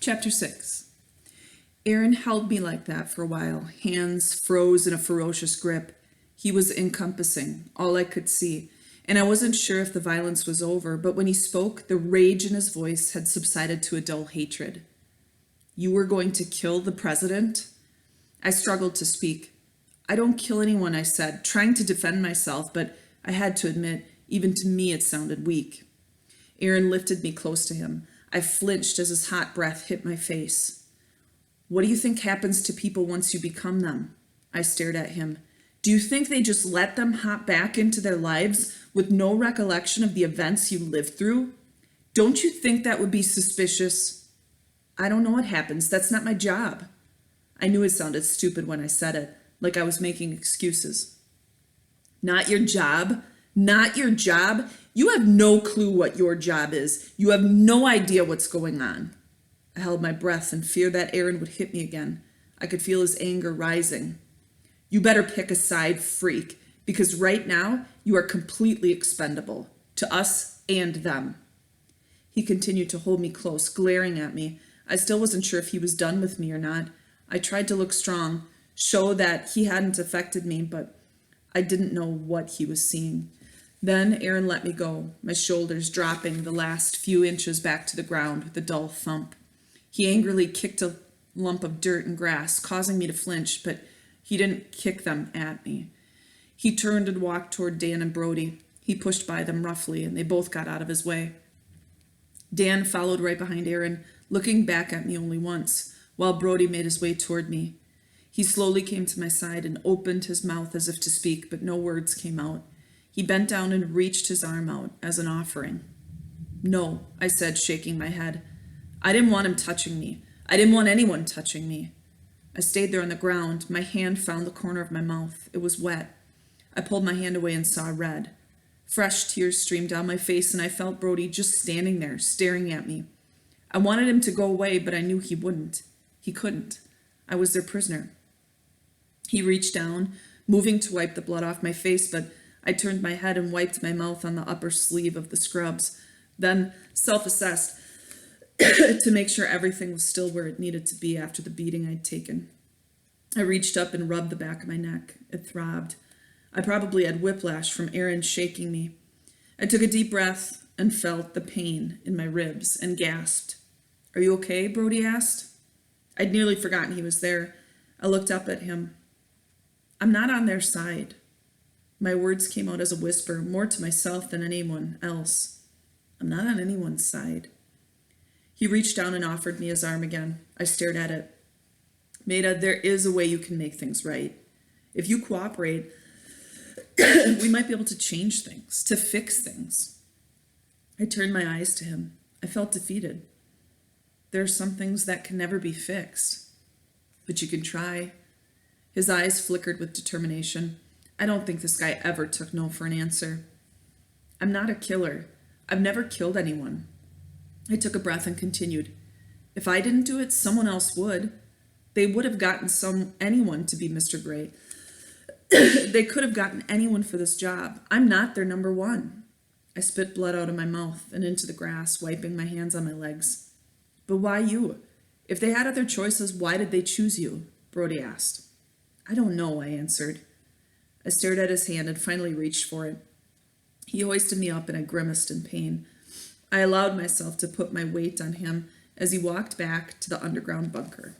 Chapter 6. Aaron held me like that for a while, hands froze in a ferocious grip. He was encompassing, all I could see, and I wasn't sure if the violence was over, but when he spoke, the rage in his voice had subsided to a dull hatred. You were going to kill the president? I struggled to speak. I don't kill anyone, I said, trying to defend myself, but I had to admit, even to me it sounded weak. Aaron lifted me close to him. I flinched as his hot breath hit my face. What do you think happens to people once you become them? I stared at him. Do you think they just let them hop back into their lives with no recollection of the events you lived through? Don't you think that would be suspicious? I don't know what happens. That's not my job. I knew it sounded stupid when I said it, like I was making excuses. Not your job? Not your job? You have no clue what your job is. You have no idea what's going on. I held my breath in fear that Aaron would hit me again. I could feel his anger rising. You better pick a side, freak, because right now you are completely expendable, to us and them. He continued to hold me close, glaring at me. I still wasn't sure if he was done with me or not. I tried to look strong, show that he hadn't affected me, but I didn't know what he was seeing. Then Aaron let me go, my shoulders dropping the last few inches back to the ground with a dull thump. He angrily kicked a lump of dirt and grass, causing me to flinch, but he didn't kick them at me. He turned and walked toward Dan and Brody. He pushed by them roughly, and they both got out of his way. Dan followed right behind Aaron, looking back at me only once, while Brody made his way toward me. He slowly came to my side and opened his mouth as if to speak, but no words came out. He bent down and reached his arm out as an offering. No, I said, shaking my head. I didn't want him touching me. I didn't want anyone touching me. I stayed there on the ground. My hand found the corner of my mouth. It was wet. I pulled my hand away and saw red. Fresh tears streamed down my face, and I felt Brody just standing there, staring at me. I wanted him to go away, but I knew he wouldn't. He couldn't. I was their prisoner. He reached down, moving to wipe the blood off my face, but I turned my head and wiped my mouth on the upper sleeve of the scrubs, then self-assessed to make sure everything was still where it needed to be after the beating I'd taken. I reached up and rubbed the back of my neck. It throbbed. I probably had whiplash from Aaron shaking me. I took a deep breath and felt the pain in my ribs and gasped. Are you okay? Brody asked. I'd nearly forgotten he was there. I looked up at him. I'm not on their side. My words came out as a whisper, more to myself than anyone else. I'm not on anyone's side. He reached down and offered me his arm again. I stared at it. Meda, there is a way you can make things right. If you cooperate, we might be able to change things, to fix things. I turned my eyes to him. I felt defeated. There are some things that can never be fixed, but you can try. His eyes flickered with determination. I don't think this guy ever took no for an answer. I'm not a killer. I've never killed anyone. I took a breath and continued. If I didn't do it, someone else would. They would have gotten anyone to be Mr. Gray. They could have gotten anyone for this job. I'm not their number one. I spit blood out of my mouth and into the grass, wiping my hands on my legs. But why you? If they had other choices, why did they choose you? Brody asked. I don't know, I answered. I stared at his hand and finally reached for it. He hoisted me up and I grimaced in pain. I allowed myself to put my weight on him as he walked back to the underground bunker.